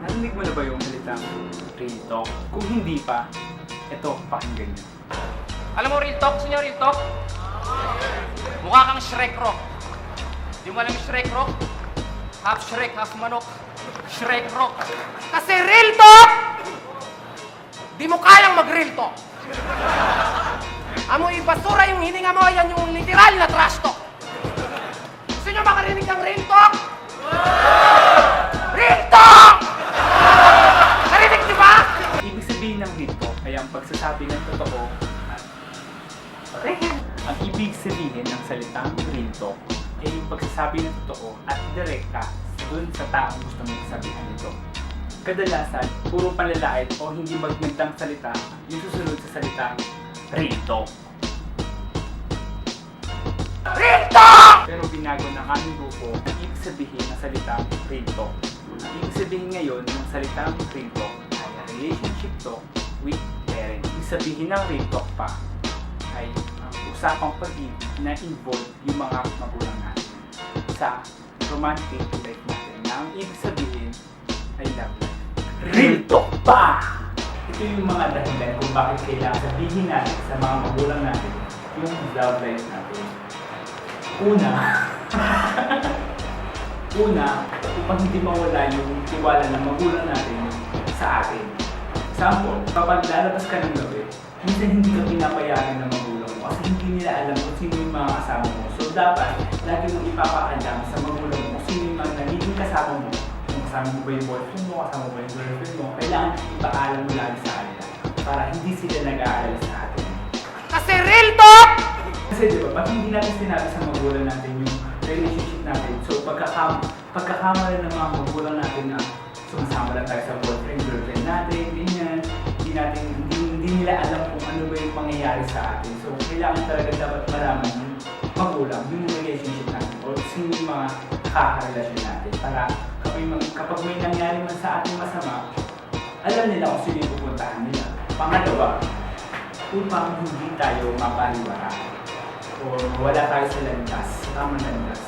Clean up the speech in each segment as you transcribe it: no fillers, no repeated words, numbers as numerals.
Narinig mo na ba yung salitang real talk? Kung hindi pa, eto, pakinggan nyo. Alam mo real talk? Gusto niyo real talk? Mukha kang Shrek Rock. Di mo alam yung Shrek Rock? Half Shrek, half manok. Shrek Rock. Kasi real talk! Di mo kayang mag-real talk. Amoy basura yung hininga mo, yan yung literal na trash talk. Gusto niyo makarinig ng real talk? Real talk! Narinig niyo ba? Ibig sabihin ng real talk ay ang pagsasabi ng totoo at ang ibig sabihin ng salitang real talk ay yung pagsasabi ng totoo at direkta dun sa taong gusto mong sabihan nito. Kadalasan, puro panlalait o hindi magandang salita yung susunod sa salitang real talk. Real talk! Pero binago ng aming grupo ang ibig sabihin ng salitang real talk. Ang ibig sabihin ngayon ng salitang real talk ay relationship talk with parents. Ibig sabihin ng real talk pa ay ang usapang pag-ibig na involve yung mga magulang natin sa romantic life natin na ang ibig sabihin ay love life. Real talk pa! Ito yung mga dahilan kung bakit kailangan sabihin natin sa mga magulang natin yung love life natin. Una, upang hindi mawala yung tiwala ng magulang natin sa atin. Example, kapag lalabas ka ng gabi, minsan hindi ka pinapayagan ng magulang mo kasi hindi nila alam kung sino yung mga kasama mo. So dapat, lagi mong ipapaalam sa magulang mo kung sino yung mga nagiging kasama mo. Kung kasama mo ba yung boyfriend mo, kasama mo ba yung girlfriend mo, kailangan ipaalam mo lagi sa kanila para hindi sila nag-aalala sa atin. Kasi real talk! Kasi diba, pag hindi natin sinabi sa magulang natin yung relationship natin, so pagkakamala ng mga magulang natin na sumasama lang tayo sa boyfriend, girlfriend natin, ganyan, hindi nila alam kung ano ba yung mangyayari sa atin. So, kailangan talaga dapat malaman yung magulang, yung relationship natin, o sino yung mga kakarelasyon natin. Para kapag may nangyari man sa ating masama, alam nila kung sino yung pupuntahan nila. Pangalawa, upang hindi tayo mapaliwara o wala tayo sa landas, sa tamang landas.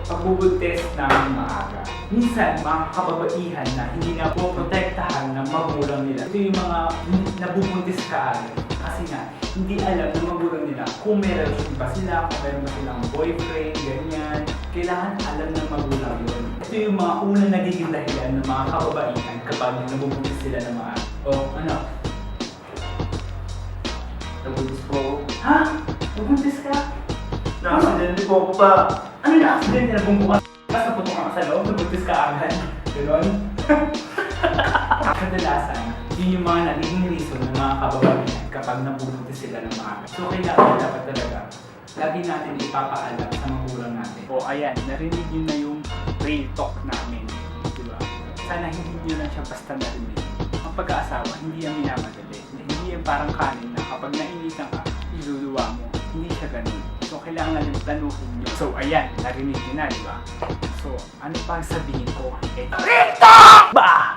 Pagbubuntis namin maaga. Minsan, mga kababaihan na hindi na poprotektahan ng magulang nila. Ito yung mga nabubuntis kaagad. Kasi nga, hindi alam ng magulang nila kung may relasyon ba sila, kung meron ba silang boyfriend, ganyan. Kailangan alam ng magulang yun. Ito yung mga unang nagiging dahilan ng mga kababaihan kapag nabubuntis sila ng maaga. O, ano? Nabuntis po ako. Ha? Nabuntis ka? Na-accidente po ako pa. Ano na accident na bumbukas? Tapos naputok ka sa loob, nabuntis ka agad. Ganon? Kadalasan, yun yung mga nagiging reason ng mga kababaihan kapag nabubuntis sila ng maaga. So kailangan dapat talaga lagi natin ipapaalam sa magulang natin. O ayan, narinig nyo na yung real talk namin. Diba? Sana hindi nyo lang siya basta narinig. Ang pag-aasawa, hindi yan minamadali. Hindi yan parang kanin na kapag nainitan ka, iluluwa mo. Hindi siya ganun. So, kailangan natin planuhin nyo. So, ayan, narinig nyo na, di ba? So, ano pa sabihin ko? Real talk! Bah!